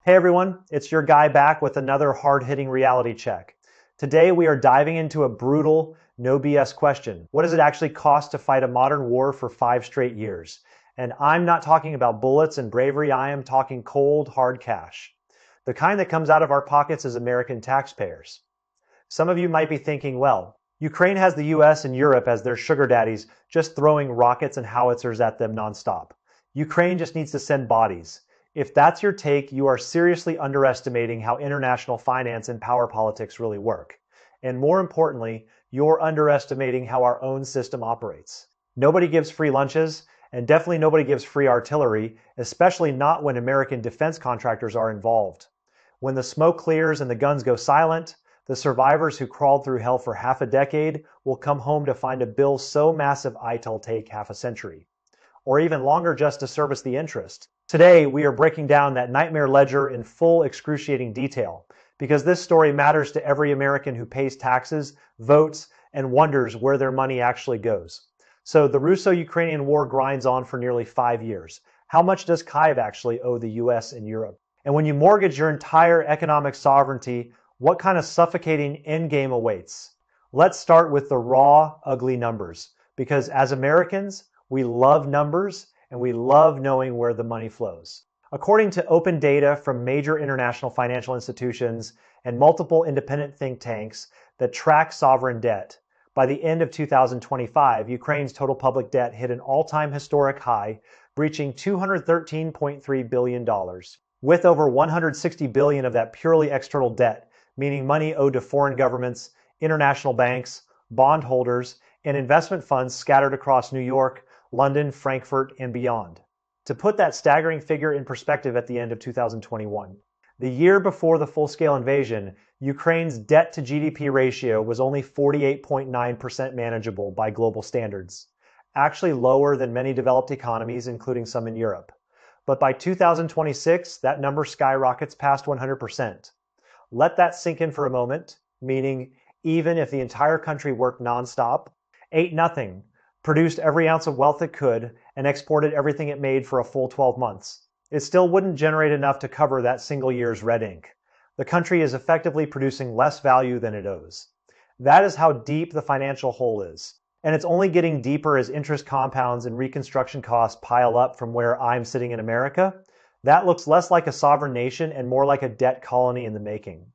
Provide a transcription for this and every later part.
Hey everyone, it's your guy back with another hard-hitting reality check. Today we are diving into a brutal, no BS question. What does it actually cost to fight a modern war for 5 straight years? And I'm not talking about bullets and bravery, I am talking cold, hard cash. The kind that comes out of our pockets as American taxpayers. Some of you might be thinking, well, Ukraine has the US and Europe as their sugar daddies, just throwing rockets and howitzers at them nonstop. Ukraine just needs to send bodies. If that's your take, you are seriously underestimating how international finance and power politics really work. And more importantly, you're underestimating how our own system operates. Nobody gives free lunches, and definitely nobody gives free artillery, especially not when American defense contractors are involved. When the smoke clears and the guns go silent, the survivors who crawled through hell for half a decade will come home to find a bill so massive it'll take half a century, or even longer just to service the interest. Today, we are breaking down that nightmare ledger in full excruciating detail, because this story matters to every American who pays taxes, votes, and wonders where their money actually goes. So the Russo-Ukrainian war grinds on for nearly 5 years. How much does Kyiv actually owe the US and Europe? And when you mortgage your entire economic sovereignty, what kind of suffocating endgame awaits? Let's start with the raw, ugly numbers, because as Americans, we love numbers and we love knowing where the money flows. According to open data from major international financial institutions and multiple independent think tanks that track sovereign debt, by the end of 2025, Ukraine's total public debt hit an all-time historic high, reaching $213.3 billion, with over $160 billion of that purely external debt, meaning money owed to foreign governments, international banks, bondholders, and investment funds scattered across New York, London, Frankfurt, and beyond. To put that staggering figure in perspective at the end of 2021, the year before the full-scale invasion, Ukraine's debt-to-GDP ratio was only 48.9% manageable by global standards, actually lower than many developed economies, including some in Europe. But by 2026, that number skyrockets past 100%. Let that sink in for a moment, meaning even if the entire country worked nonstop, ate nothing, produced every ounce of wealth it could, and exported everything it made for a full 12 months, it still wouldn't generate enough to cover that single year's red ink. The country is effectively producing less value than it owes. That is how deep the financial hole is. And it's only getting deeper as interest compounds and reconstruction costs pile up from where I'm sitting in America. That looks less like a sovereign nation and more like a debt colony in the making.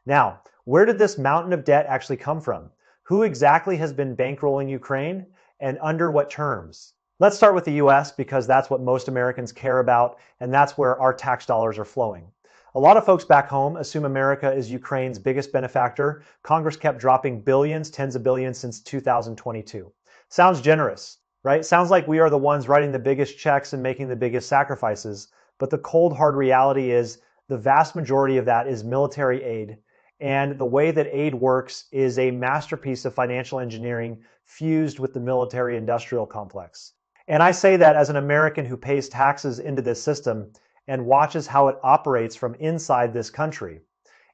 Now, where did this mountain of debt actually come from? Who exactly has been bankrolling Ukraine, and under what terms? Let's start with the US because that's what most Americans care about, and that's where our tax dollars are flowing. A lot of folks back home assume America is Ukraine's biggest benefactor. Congress kept dropping billions, tens of billions since 2022. Sounds generous, right? Sounds like we are the ones writing the biggest checks and making the biggest sacrifices, but the cold, hard reality is the vast majority of that is military aid, and the way that aid works is a masterpiece of financial engineering fused with the military-industrial complex. And I say that as an American who pays taxes into this system and watches how it operates from inside this country.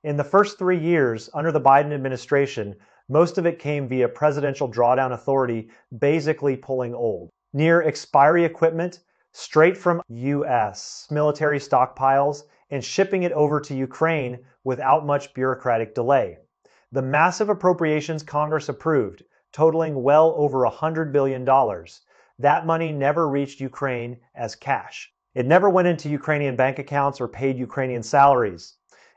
In the first 3 years under the Biden administration, most of it came via presidential drawdown authority basically pulling old, near expiry equipment straight from US military stockpiles and shipping it over to Ukraine without much bureaucratic delay. The massive appropriations Congress approved, totaling well over $100 billion, that money never reached Ukraine as cash. It never went into Ukrainian bank accounts or paid Ukrainian salaries.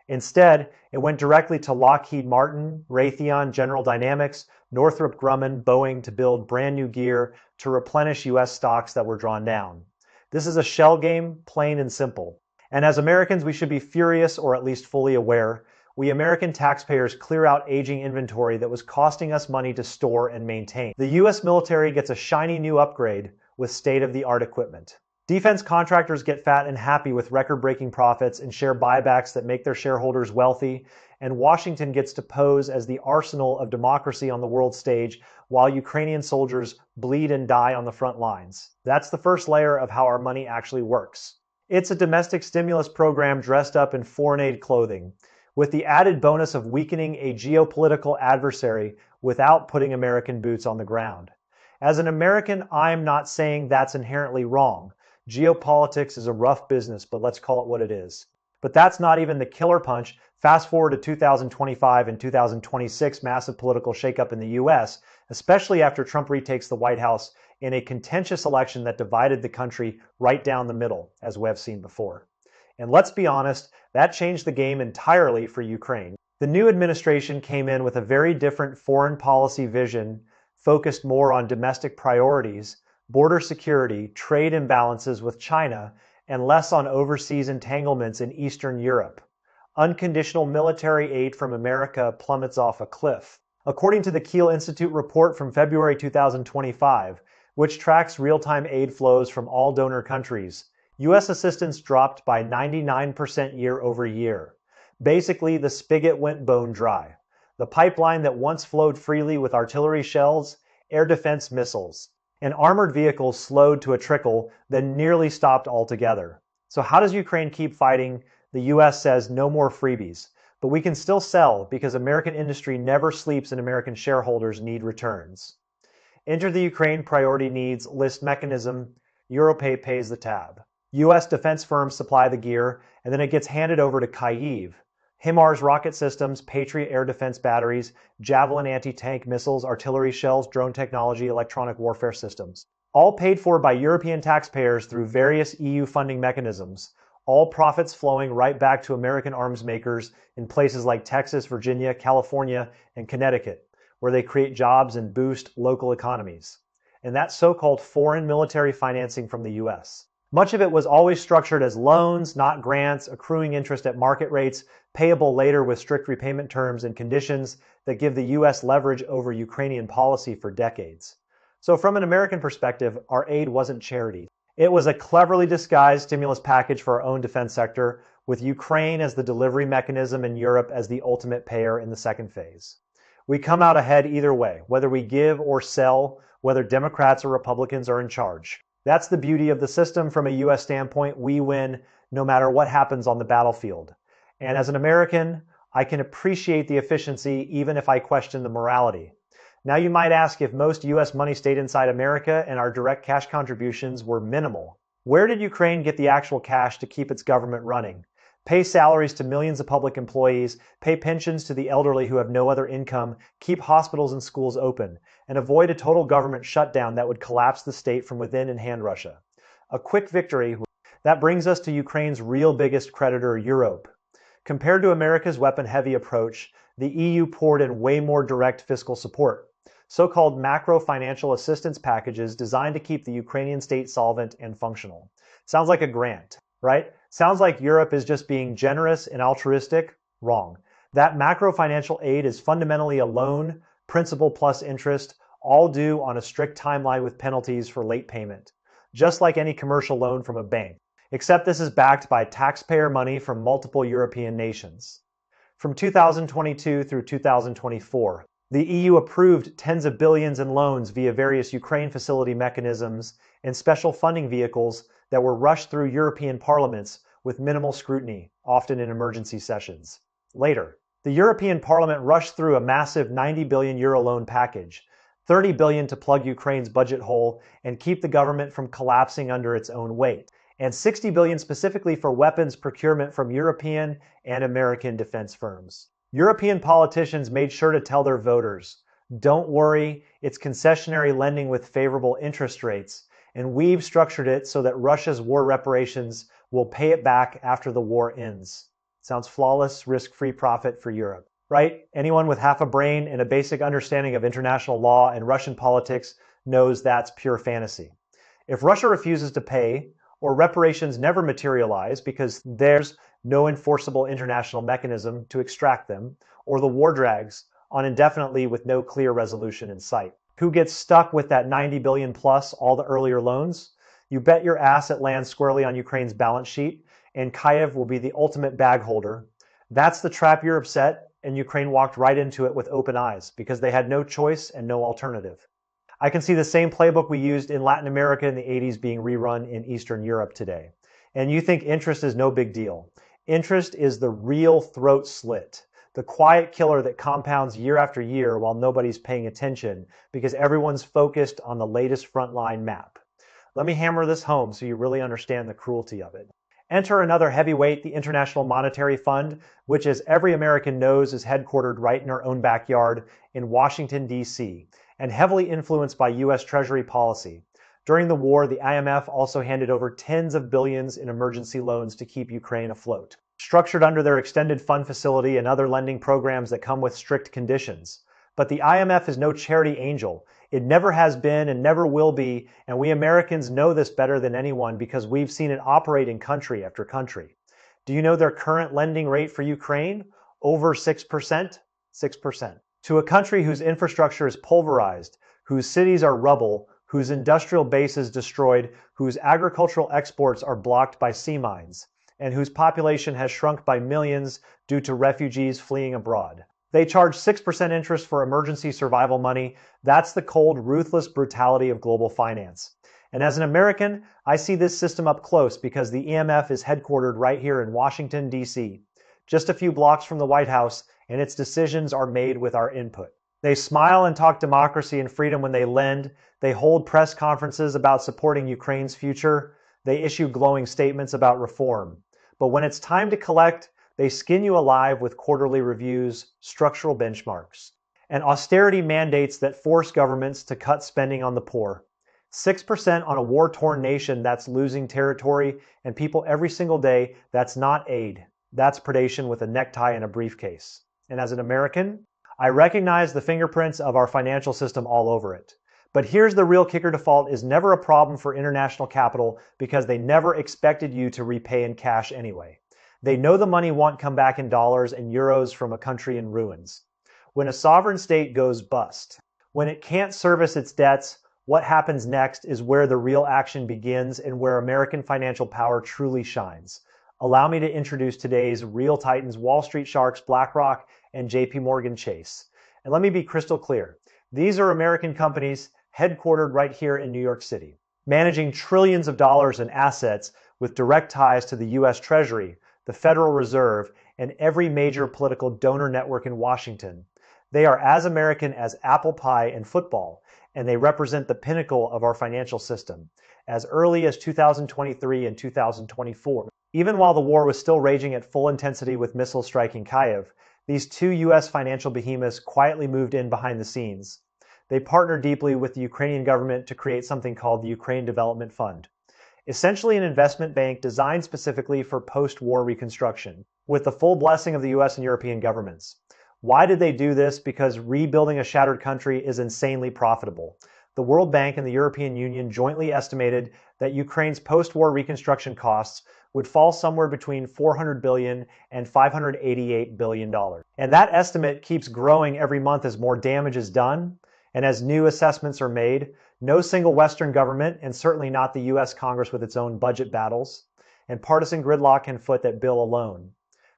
Instead, it went directly to Lockheed Martin, Raytheon, General Dynamics, Northrop Grumman, Boeing to build brand new gear to replenish US stocks that were drawn down. This is a shell game, plain and simple. And as Americans, we should be furious or at least fully aware. We American taxpayers clear out aging inventory that was costing us money to store and maintain. The US military gets a shiny new upgrade with state-of-the-art equipment. Defense contractors get fat and happy with record-breaking profits and share buybacks that make their shareholders wealthy, and Washington gets to pose as the arsenal of democracy on the world stage while Ukrainian soldiers bleed and die on the front lines. That's the first layer of how our money actually works. It's a domestic stimulus program dressed up in foreign aid clothing, with the added bonus of weakening a geopolitical adversary without putting American boots on the ground. As an American, I'm not saying that's inherently wrong. Geopolitics is a rough business, but let's call it what it is. But that's not even the killer punch. Fast forward to 2025 and 2026 massive political shakeup in the US, especially after Trump retakes the White House in a contentious election that divided the country right down the middle, as we have seen before. And let's be honest, that changed the game entirely for Ukraine. The new administration came in with a very different foreign policy vision, focused more on domestic priorities, border security, trade imbalances with China, and less on overseas entanglements in Eastern Europe. Unconditional military aid from America plummets off a cliff. According to the Kiel Institute report from February 2025, which tracks real-time aid flows from all donor countries, U.S. assistance dropped by 99% year over year. Basically, the spigot went bone dry. The pipeline that once flowed freely with artillery shells, air defense missiles, and armored vehicles slowed to a trickle, then nearly stopped altogether. So how does Ukraine keep fighting? The US says no more freebies, but we can still sell because American industry never sleeps and American shareholders need returns. Enter the Ukraine priority needs list mechanism. EuroPay pays the tab. US defense firms supply the gear, and then it gets handed over to Kyiv. HIMARS rocket systems, Patriot air defense batteries, Javelin anti-tank missiles, artillery shells, drone technology, electronic warfare systems. All paid for by European taxpayers through various EU funding mechanisms. All profits flowing right back to American arms makers in places like Texas, Virginia, California, and Connecticut, where they create jobs and boost local economies. And that's so-called foreign military financing from the US. Much of it was always structured as loans, not grants, accruing interest at market rates, payable later with strict repayment terms and conditions that give the US leverage over Ukrainian policy for decades. So from an American perspective, our aid wasn't charity. It was a cleverly disguised stimulus package for our own defense sector, with Ukraine as the delivery mechanism and Europe as the ultimate payer in the second phase. We come out ahead either way, whether we give or sell, whether Democrats or Republicans are in charge. That's the beauty of the system from a US standpoint. We win no matter what happens on the battlefield. And as an American, I can appreciate the efficiency even if I question the morality. Now you might ask, if most US money stayed inside America and our direct cash contributions were minimal, where did Ukraine get the actual cash to keep its government running? Pay salaries to millions of public employees, pay pensions to the elderly who have no other income, keep hospitals and schools open, and avoid a total government shutdown that would collapse the state from within and hand Russia. A quick victory. That brings us to Ukraine's real biggest creditor, Europe. Compared to America's weapon-heavy approach, the EU poured in way more direct fiscal support, so-called macro-financial assistance packages designed to keep the Ukrainian state solvent and functional. Sounds like a grant, right? Sounds like Europe is just being generous and altruistic. Wrong. That macro-financial aid is fundamentally a loan, principal plus interest, all due on a strict timeline with penalties for late payment, just like any commercial loan from a bank, except this is backed by taxpayer money from multiple European nations. From 2022 through 2024, the EU approved tens of billions in loans via various Ukraine facility mechanisms and special funding vehicles that were rushed through European parliaments with minimal scrutiny, often in emergency sessions. Later, the European Parliament rushed through a massive €90 billion loan package, $30 billion to plug Ukraine's budget hole and keep the government from collapsing under its own weight, and $60 billion specifically for weapons procurement from European and American defense firms. European politicians made sure to tell their voters, don't worry, it's concessionary lending with favorable interest rates, and we've structured it so that Russia's war reparations will pay it back after the war ends. Sounds flawless, risk-free profit for Europe, right? Anyone with half a brain and a basic understanding of international law and Russian politics knows that's pure fantasy. If Russia refuses to pay, or reparations never materialize because there's no enforceable international mechanism to extract them, or the war drags on indefinitely with no clear resolution in sight. Who gets stuck with that 90 billion plus all the earlier loans? You bet your ass it lands squarely on Ukraine's balance sheet, and Kyiv will be the ultimate bag holder. That's the trap Europe set, and Ukraine walked right into it with open eyes because they had no choice and no alternative. I can see the same playbook we used in Latin America in the 80s being rerun in Eastern Europe today. And you think interest is no big deal. Interest is the real throat slit, the quiet killer that compounds year after year while nobody's paying attention because everyone's focused on the latest frontline map. Let me hammer this home so you really understand the cruelty of it. Enter another heavyweight, the International Monetary Fund, which, as every American knows, is headquartered right in our own backyard in Washington, D.C., and heavily influenced by U.S. Treasury policy. During the war, the IMF also handed over tens of billions in emergency loans to keep Ukraine afloat, structured under their extended fund facility and other lending programs that come with strict conditions. But the IMF is no charity angel. It never has been and never will be, and we Americans know this better than anyone because we've seen it operate in country after country. Do you know their current lending rate for Ukraine? Over 6%? 6%. To a country whose infrastructure is pulverized, whose cities are rubble, whose industrial base is destroyed, whose agricultural exports are blocked by sea mines, and whose population has shrunk by millions due to refugees fleeing abroad. They charge 6% interest for emergency survival money. That's the cold, ruthless brutality of global finance. And as an American, I see this system up close because the IMF is headquartered right here in Washington, D.C., just a few blocks from the White House, and its decisions are made with our input. They smile and talk democracy and freedom when they lend. They hold press conferences about supporting Ukraine's future. They issue glowing statements about reform. But when it's time to collect, they skin you alive with quarterly reviews, structural benchmarks, and austerity mandates that force governments to cut spending on the poor. 6% on a war-torn nation that's losing territory and people every single day, that's not aid. That's predation with a necktie and a briefcase. And as an American, I recognize the fingerprints of our financial system all over it. But here's the real kicker: default is never a problem for international capital because they never expected you to repay in cash anyway. They know the money won't come back in dollars and euros from a country in ruins. When a sovereign state goes bust, when it can't service its debts, what happens next is where the real action begins and where American financial power truly shines. Allow me to introduce today's real titans: Wall Street sharks BlackRock and JPMorgan Chase. And let me be crystal clear. These are American companies headquartered right here in New York City, managing trillions of dollars in assets with direct ties to the U.S. Treasury, the Federal Reserve, and every major political donor network in Washington. They are as American as apple pie and football, and they represent the pinnacle of our financial system, as early as 2023 and 2024. Even while the war was still raging at full intensity with missiles striking Kyiv, these two U.S. financial behemoths quietly moved in behind the scenes. They partnered deeply with the Ukrainian government to create something called the Ukraine Development Fund, essentially an investment bank designed specifically for post-war reconstruction, with the full blessing of the U.S. and European governments. Why did they do this? Because rebuilding a shattered country is insanely profitable. The World Bank and the European Union jointly estimated that Ukraine's post-war reconstruction costs would fall somewhere between $400 billion and $588 billion. And that estimate keeps growing every month as more damage is done and as new assessments are made. No single Western government, and certainly not the U.S. Congress with its own budget battles, and partisan gridlock can foot that bill alone.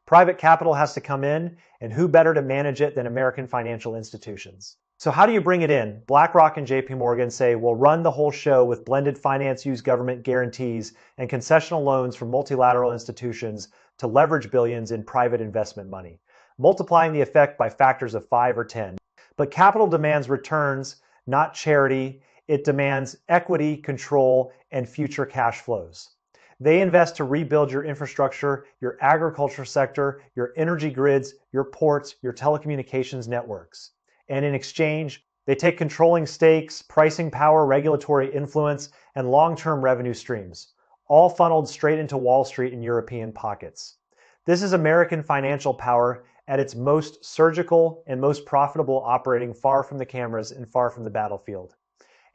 Private capital has to come in, and who better to manage it than American financial institutions? So how do you bring it in? BlackRock and JPMorgan say we'll run the whole show with blended finance, use government guarantees, and concessional loans from multilateral institutions to leverage billions in private investment money, multiplying the effect by factors of 5 or 10. But capital demands returns, not charity. It demands equity, control, and future cash flows. They invest to rebuild your infrastructure, your agriculture sector, your energy grids, your ports, your telecommunications networks. And in exchange, they take controlling stakes, pricing power, regulatory influence, and long-term revenue streams, all funneled straight into Wall Street and European pockets. This is American financial power at its most surgical and most profitable, operating far from the cameras and far from the battlefield.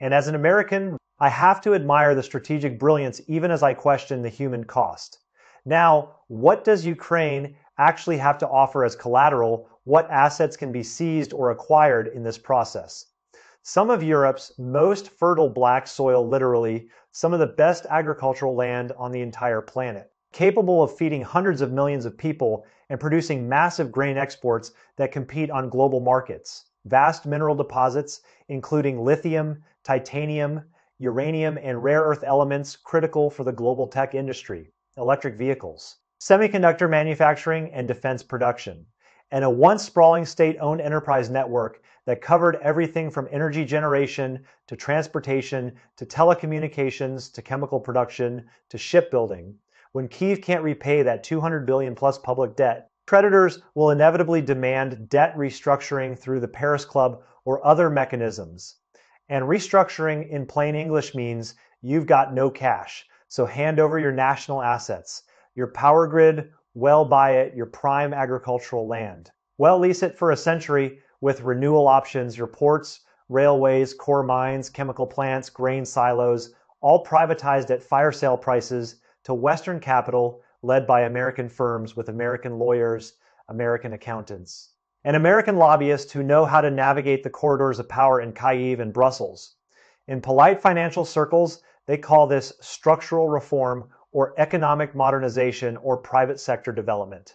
And as an American, I have to admire the strategic brilliance even as I question the human cost. Now, what does Ukraine actually have to offer as collateral? What assets can be seized or acquired in this process? Some of Europe's most fertile black soil, literally, some of the best agricultural land on the entire planet, capable of feeding hundreds of millions of people and producing massive grain exports that compete on global markets. Vast mineral deposits, including lithium, titanium, uranium, and rare earth elements critical for the global tech industry, electric vehicles, semiconductor manufacturing, and defense production, and a once sprawling state-owned enterprise network that covered everything from energy generation to transportation to telecommunications to chemical production to shipbuilding, When Kyiv can't repay that 200 billion plus public debt, creditors will inevitably demand debt restructuring through the Paris Club or other mechanisms. And restructuring in plain English means you've got no cash, so hand over your national assets, your power grid, well buy it, your prime agricultural land. Well lease it for a century with renewal options, your ports, railways, core mines, chemical plants, grain silos, all privatized at fire sale prices to Western capital led by American firms with American lawyers, American accountants, and American lobbyists who know how to navigate the corridors of power in Kyiv and Brussels. In polite financial circles, they call this structural reform or economic modernization or private sector development.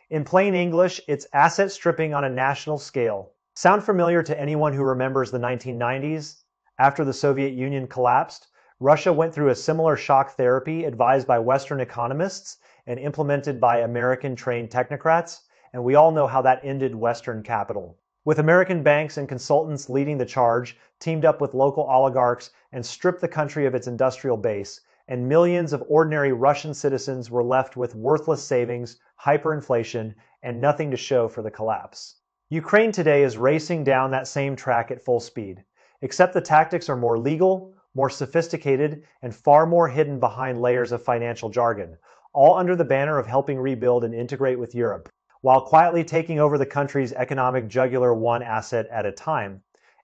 In plain English, it's asset stripping on a national scale. Sound familiar to anyone who remembers the 1990s? After the Soviet Union collapsed, Russia went through a similar shock therapy advised by Western economists and implemented by American-trained technocrats, and we all know how that ended Western capital. With American banks and consultants leading the charge, teamed up with local oligarchs and stripped the country of its industrial base, and millions of ordinary Russian citizens were left with worthless savings, hyperinflation, and nothing to show for the collapse. Ukraine today is racing down that same track at full speed, except the tactics are more legal, more sophisticated, and far more hidden behind layers of financial jargon, all under the banner of helping rebuild and integrate with Europe, while quietly taking over the country's economic jugular one asset at a time.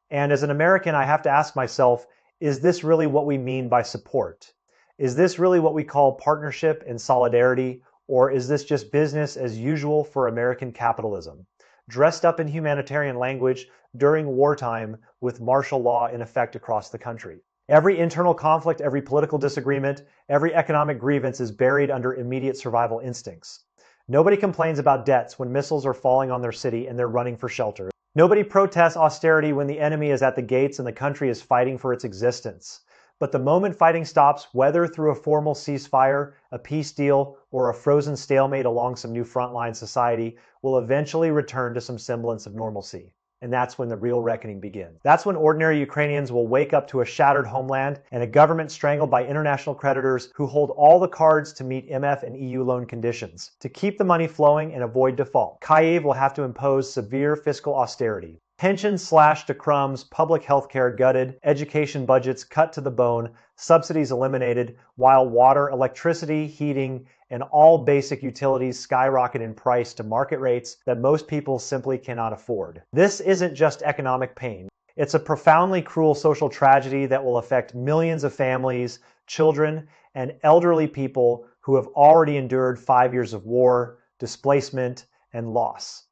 And as an American, I have to ask myself, is this really what we mean by support? Is this really what we call partnership and solidarity, or is this just business as usual for American capitalism, dressed up in humanitarian language during wartime with martial law in effect across the country? Every internal conflict, every political disagreement, every economic grievance is buried under immediate survival instincts. Nobody complains about debts when missiles are falling on their city and they're running for shelter. Nobody protests austerity when the enemy is at the gates and the country is fighting for its existence. But the moment fighting stops, whether through a formal ceasefire, a peace deal, or a frozen stalemate along some new frontline society, will eventually return to some semblance of normalcy. And that's when the real reckoning begins. That's when ordinary Ukrainians will wake up to a shattered homeland and a government strangled by international creditors who hold all the cards to meet MF and EU loan conditions. To keep the money flowing and avoid default, Kyiv will have to impose severe fiscal austerity. Pensions slashed to crumbs, public health care gutted, education budgets cut to the bone, subsidies eliminated, while water, electricity, heating, and all basic utilities skyrocket in price to market rates that most people simply cannot afford. This isn't just economic pain. It's a profoundly cruel social tragedy that will affect millions of families, children, and elderly people who have already endured 5 years of war, displacement, and loss.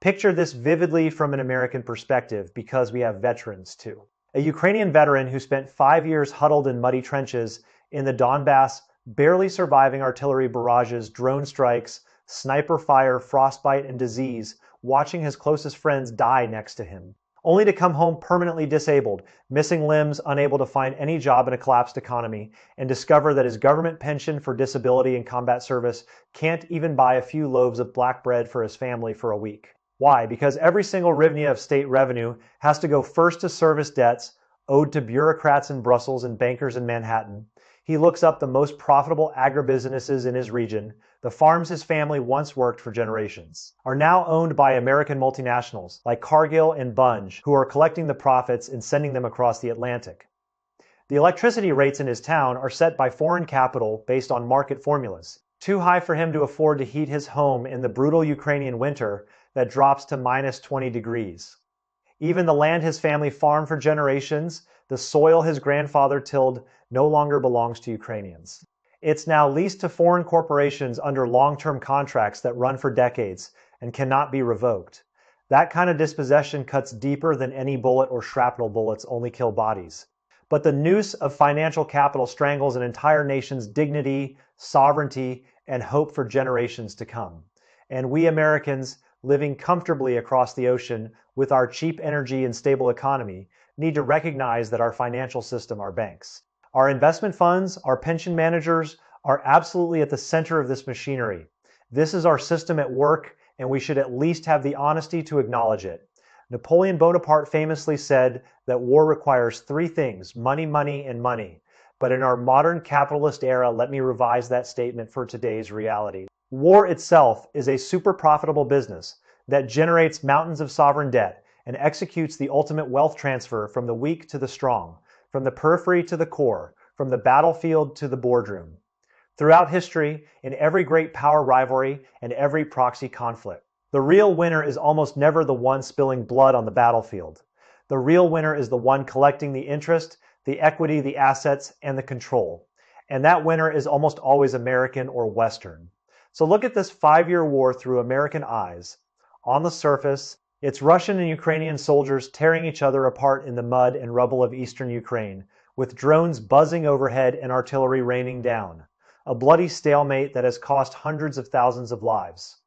Picture this vividly from an American perspective because we have veterans too. A Ukrainian veteran who spent 5 years huddled in muddy trenches in the Donbass, barely surviving artillery barrages, drone strikes, sniper fire, frostbite, and disease, watching his closest friends die next to him, only to come home permanently disabled, missing limbs, unable to find any job in a collapsed economy, and discover that his government pension for disability and combat service can't even buy a few loaves of black bread for his family for a week. Why? Because every single hryvnia of state revenue has to go first to service debts owed to bureaucrats in Brussels and bankers in Manhattan. He looks up the most profitable agribusinesses in his region. The farms his family once worked for generations are now owned by American multinationals like Cargill and Bunge, who are collecting the profits and sending them across the Atlantic. The electricity rates in his town are set by foreign capital based on market formulas, too high for him to afford to heat his home in the brutal Ukrainian winter that drops to minus 20 degrees. Even the land his family farmed for generations, the soil his grandfather tilled, no longer belongs to Ukrainians. It's now leased to foreign corporations under long-term contracts that run for decades and cannot be revoked. That kind of dispossession cuts deeper than any bullet or shrapnel bullets only kill bodies. But the noose of financial capital strangles an entire nation's dignity, sovereignty, and hope for generations to come. And we Americans, living comfortably across the ocean with our cheap energy and stable economy, need to recognize that our financial system are banks. Our investment funds, our pension managers, are absolutely at the center of this machinery. This is our system at work, and we should at least have the honesty to acknowledge it. Napoleon Bonaparte famously said that war requires three things: money, money, and money. But in our modern capitalist era, let me revise that statement for today's reality. War itself is a super profitable business that generates mountains of sovereign debt and executes the ultimate wealth transfer from the weak to the strong, from the periphery to the core, from the battlefield to the boardroom. Throughout history, in every great power rivalry and every proxy conflict, the real winner is almost never the one spilling blood on the battlefield. The real winner is the one collecting the interest, the equity, the assets, and the control. And that winner is almost always American or Western. So look at this 5-year war through American eyes. On the surface, it's Russian and Ukrainian soldiers tearing each other apart in the mud and rubble of eastern Ukraine, with drones buzzing overhead and artillery raining down. A bloody stalemate that has cost hundreds of thousands of lives.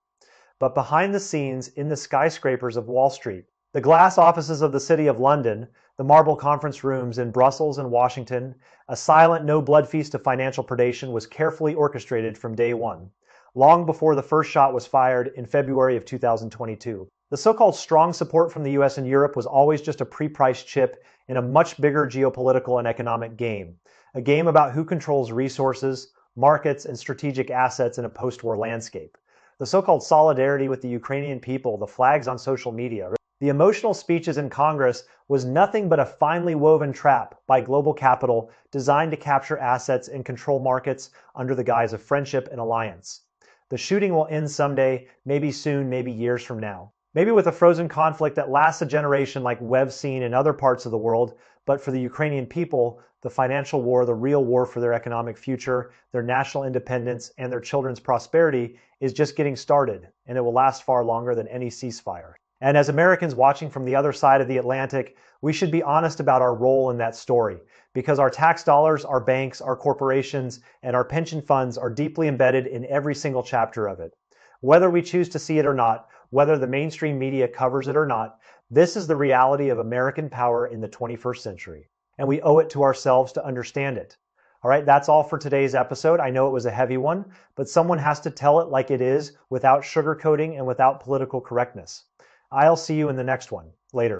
But behind the scenes, in the skyscrapers of Wall Street, the glass offices of the City of London, the marble conference rooms in Brussels and Washington, a silent no-blood feast of financial predation was carefully orchestrated from day one, long before the first shot was fired in February of 2022. The so-called strong support from the US and Europe was always just a pre-priced chip in a much bigger geopolitical and economic game, a game about who controls resources, markets, and strategic assets in a post-war landscape. The so-called solidarity with the Ukrainian people, the flags on social media, the emotional speeches in Congress was nothing but a finely woven trap by global capital designed to capture assets and control markets under the guise of friendship and alliance. The shooting will end someday, maybe soon, maybe years from now. Maybe with a frozen conflict that lasts a generation like we've seen in other parts of the world, but for the Ukrainian people, the financial war, the real war for their economic future, their national independence, and their children's prosperity is just getting started, and it will last far longer than any ceasefire. And as Americans watching from the other side of the Atlantic, we should be honest about our role in that story, because our tax dollars, our banks, our corporations, and our pension funds are deeply embedded in every single chapter of it. Whether we choose to see it or not, whether the mainstream media covers it or not, this is the reality of American power in the 21st century. And we owe it to ourselves to understand it. All right, that's all for today's episode. I know it was a heavy one, but someone has to tell it like it is without sugarcoating and without political correctness. I'll see you in the next one. Later.